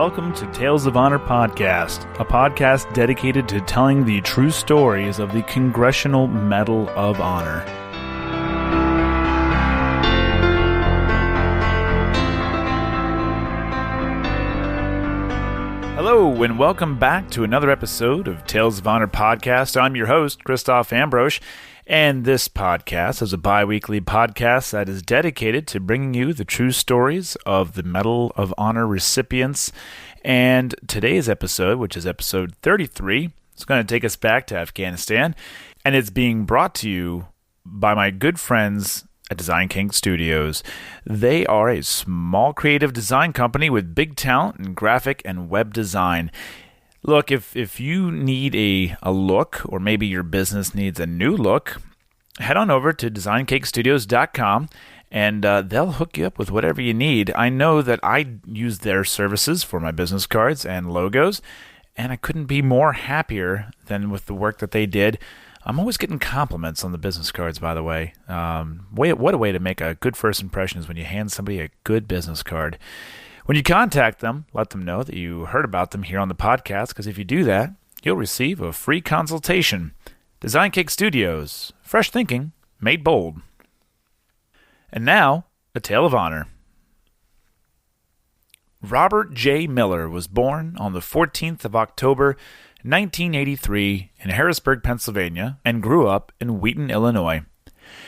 welcome to Tales of Honor Podcast, a podcast dedicated to telling the true stories of the Congressional Medal of Honor. Hello, and welcome back to another episode of Tales of Honor Podcast. I'm your host, Christoph Ambrosch, and this podcast is a bi-weekly podcast that is dedicated to bringing you the true stories of the Medal of Honor recipients. And today's episode, which is episode 33, is going to take us back to Afghanistan, and it's being brought to you by my good friends at DesignCake Studios. They are a small creative design company with big talent in graphic and web design. Look, if you need a look, or maybe your business needs a new look, head on over to DesignCakeStudios.com and they'll hook you up with whatever you need. I know that I use their services for my business cards and logos, and I couldn't be more happier than with the work that they did. I'm always getting compliments on the business cards, by the way. What a way to make a good first impression is when you hand somebody a good business card. When you contact them, let them know that you heard about them here on the podcast, because if you do that, you'll receive a free consultation. DesignCake Studios. Fresh thinking, made bold. And now, a tale of honor. Robert J. Miller was born on the 14th of October, 1983 in Harrisburg, Pennsylvania, and grew up in Wheaton, Illinois.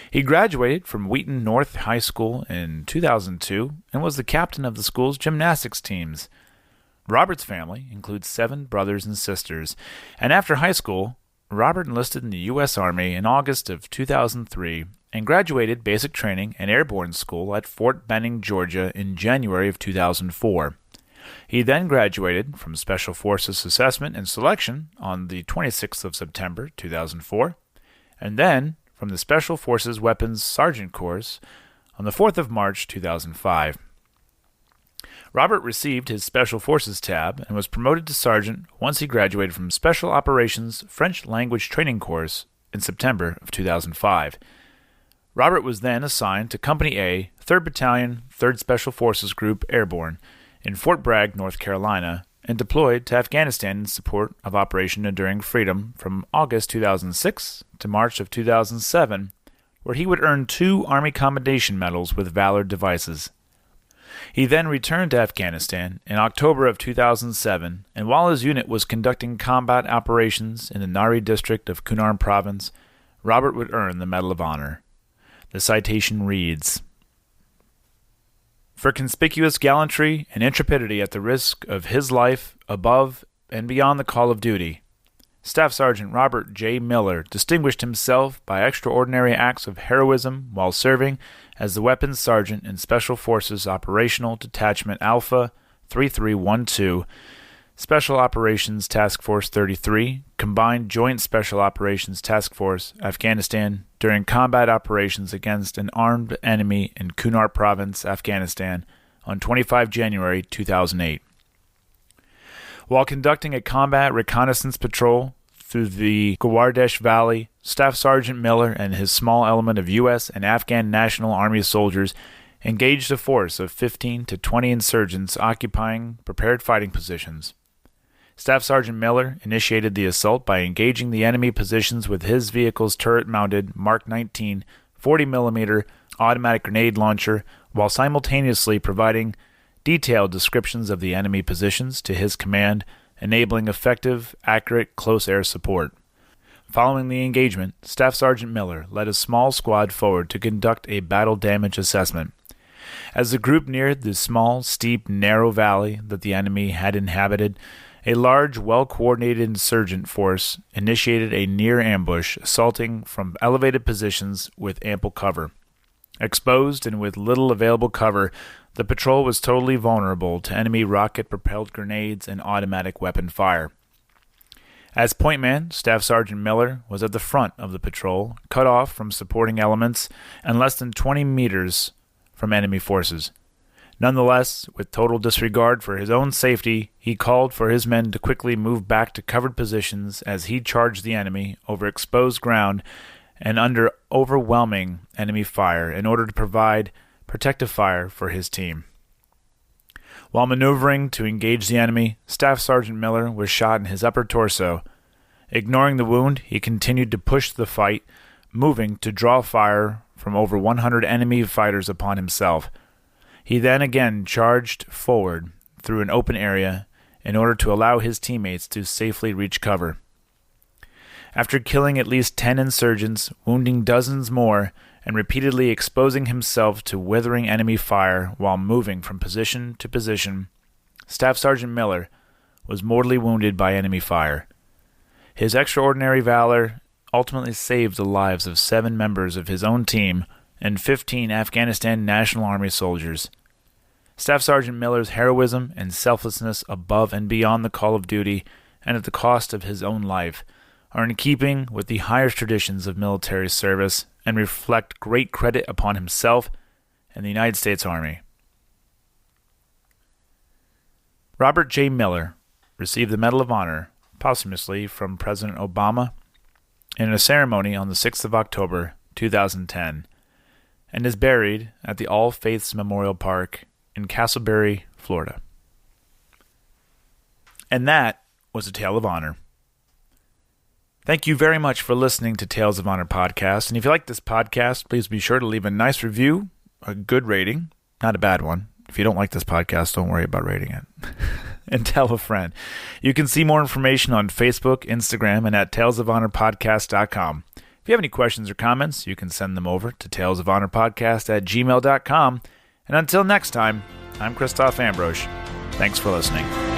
He graduated from Wheaton North High School in 2002 and was the captain of the school's gymnastics teams. Robert's family includes 7 brothers and sisters, and after high school, Robert enlisted in the U.S. Army in August of 2003 and graduated basic training and airborne school at Fort Benning, Georgia in January of 2004. He then graduated from Special Forces Assessment and Selection on the 26th of September 2004, and then from the Special Forces Weapons Sergeant Course on the 4th of March 2005. Robert received his Special Forces tab and was promoted to sergeant once he graduated from Special Operations French Language Training Course in September of 2005. Robert was then assigned to Company A, 3rd Battalion, 3rd Special Forces Group Airborne in Fort Bragg, North Carolina, and deployed to Afghanistan in support of Operation Enduring Freedom from August 2006 to March of 2007, where he would earn 2 Army Commendation Medals with Valor devices. He then returned to Afghanistan in October of 2007, and while his unit was conducting combat operations in the Nari district of Kunar Province, Robert would earn the Medal of Honor. The citation reads, "For conspicuous gallantry and intrepidity at the risk of his life above and beyond the call of duty, Staff Sergeant Robert J. Miller distinguished himself by extraordinary acts of heroism while serving as the Weapons Sergeant in Special Forces Operational Detachment Alpha 3312, Special Operations Task Force 33, Combined Joint Special Operations Task Force, Afghanistan, during combat operations against an armed enemy in Kunar Province, Afghanistan, on 25 January 2008. While conducting a combat reconnaissance patrol through the Gawardesh Valley, Staff Sergeant Miller and his small element of U.S. and Afghan National Army soldiers engaged a force of 15 to 20 insurgents occupying prepared fighting positions. Staff Sergeant Miller initiated the assault by engaging the enemy positions with his vehicle's turret-mounted Mark 19 40mm automatic grenade launcher, while simultaneously providing detailed descriptions of the enemy positions to his command, enabling effective, accurate close air support. Following the engagement, Staff Sergeant Miller led a small squad forward to conduct a battle damage assessment. As the group neared the small, steep, narrow valley that the enemy had inhabited, a large, well-coordinated insurgent force initiated a near ambush, assaulting from elevated positions with ample cover. Exposed and with little available cover, the patrol was totally vulnerable to enemy rocket-propelled grenades and automatic weapon fire. As point man, Staff Sergeant Miller was at the front of the patrol, cut off from supporting elements and less than 20 meters from enemy forces. Nonetheless, with total disregard for his own safety, he called for his men to quickly move back to covered positions as he charged the enemy over exposed ground and under overwhelming enemy fire in order to provide protective fire for his team. While maneuvering to engage the enemy, Staff Sergeant Miller was shot in his upper torso. Ignoring the wound, he continued to push the fight, moving to draw fire from over 100 enemy fighters upon himself. He then again charged forward through an open area in order to allow his teammates to safely reach cover. After killing at least 10 insurgents, wounding dozens more, and repeatedly exposing himself to withering enemy fire while moving from position to position, Staff Sergeant Miller was mortally wounded by enemy fire. His extraordinary valor ultimately saved the lives of 7 members of his own team and 15 Afghanistan National Army soldiers. Staff Sergeant Miller's heroism and selflessness above and beyond the call of duty and at the cost of his own life are in keeping with the highest traditions of military service and reflect great credit upon himself and the United States Army. Robert J. Miller received the Medal of Honor posthumously from President Obama in a ceremony on the 6th of October, 2010, and is buried at the All Faiths Memorial Park in Castleberry, Florida. And that was a Tale of Honor. Thank you very much for listening to Tales of Honor podcast. And if you like this podcast, please be sure to leave a nice review, a good rating, not a bad one. If you don't like this podcast, don't worry about rating it. And tell a friend. You can see more information on Facebook, Instagram, and at talesofhonorpodcast.com. If you have any questions or comments, you can send them over to talesofhonorpodcast@gmail.com. And until next time, I'm Christoph Ambrosch. Thanks for listening.